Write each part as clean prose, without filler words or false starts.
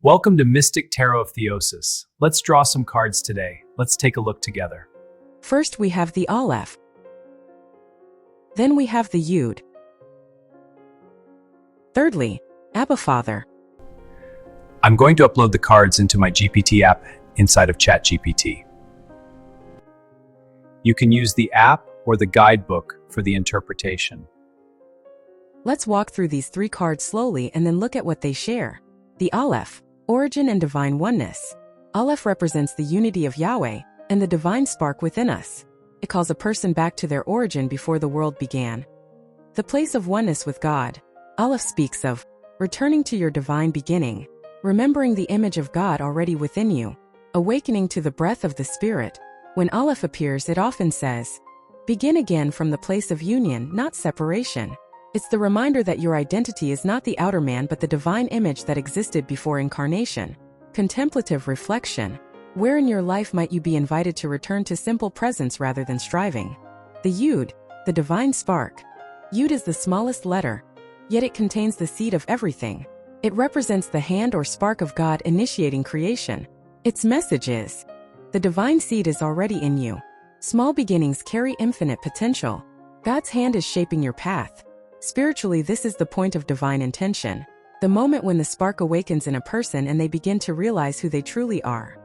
Welcome to Mystic Tarot of Theosis. Let's draw some cards today. Let's take a look together. First we have the Aleph. Then we have the Yud. Thirdly, Abba Father. I'm going to upload the cards into my GPT app inside of ChatGPT. You can use the app or the guidebook for the interpretation. Let's walk through these three cards slowly and then look at what they share. The Aleph, origin and divine oneness. Aleph represents the unity of Yahweh and the divine spark within us. It calls a person back to their origin before the world began. The place of oneness with God. Aleph speaks of returning to your divine beginning, remembering the image of God already within you, awakening to the breath of the Spirit. When Aleph appears, it often says, begin again from the place of union, not separation. It's the reminder that your identity is not the outer man but the divine image that existed before incarnation. Contemplative reflection. Where in your life might you be invited to return to simple presence rather than striving? The Yud, the divine spark. Yud is the smallest letter, yet it contains the seed of everything. It represents the hand or spark of God initiating creation. Its message is, the divine seed is already in you. Small beginnings carry infinite potential. God's hand is shaping your path. Spiritually, this is the point of divine intention. The moment when the spark awakens in a person and they begin to realize who they truly are.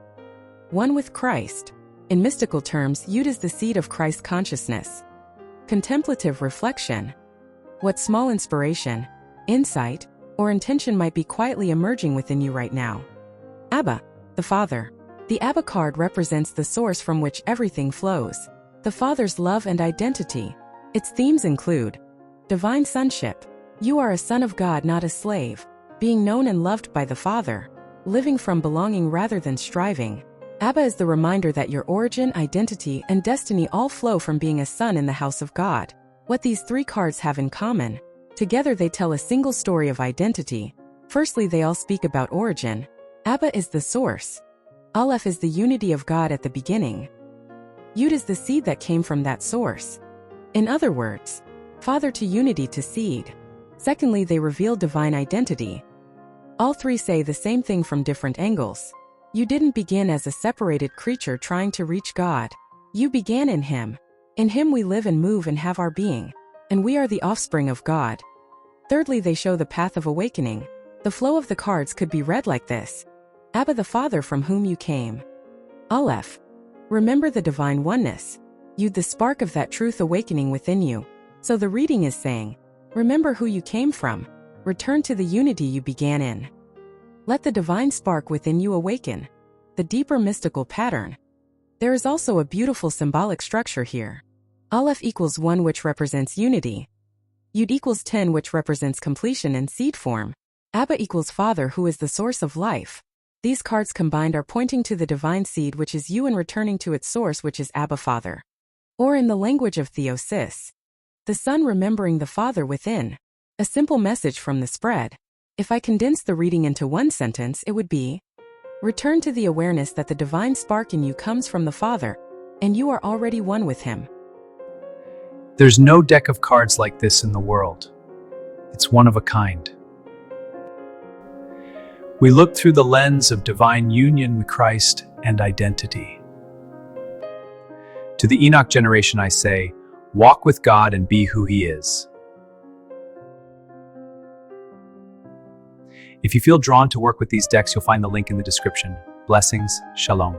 One with Christ. In mystical terms, Yud is the seed of Christ consciousness. Contemplative reflection. What small inspiration, insight, or intention might be quietly emerging within you right now? Abba, the Father. The Abba card represents the source from which everything flows. The Father's love and identity. Its themes include divine sonship. You are a son of God, not a slave. Being known and loved by the Father. Living from belonging rather than striving. Abba is the reminder that your origin, identity, and destiny all flow from being a son in the house of God. What these three cards have in common. Together they tell a single story of identity. Firstly, they all speak about origin. Abba is the source. Aleph is the unity of God at the beginning. Yud is the seed that came from that source. In other words, Father to unity to seed. Secondly, they reveal divine identity. All three say the same thing from different angles. You didn't begin as a separated creature trying to reach God. You began in Him. In Him we live and move and have our being. And we are the offspring of God. Thirdly, they show the path of awakening. The flow of the cards could be read like this. Abba the Father from whom you came. Aleph. Remember the divine oneness. Yud the spark of that truth awakening within you. So the reading is saying, remember who you came from. Return to the unity you began in. Let the divine spark within you awaken. The deeper mystical pattern. There is also a beautiful symbolic structure here. Aleph equals 1, which represents unity. Yud equals 10, which represents completion and seed form. Abba equals Father, who is the source of life. These cards combined are pointing to the divine seed, which is you, and returning to its source, which is Abba Father. Or in the language of Theosis, the Son remembering the Father within. A simple message from the spread. If I condense the reading into one sentence, it would be, return to the awareness that the divine spark in you comes from the Father, and you are already one with Him. There's no deck of cards like this in the world. It's one of a kind. We look through the lens of divine union with Christ and identity. To the Enoch generation I say, walk with God and be who He is. If you feel drawn to work with these decks, you'll find the link in the description. Blessings, Shalom.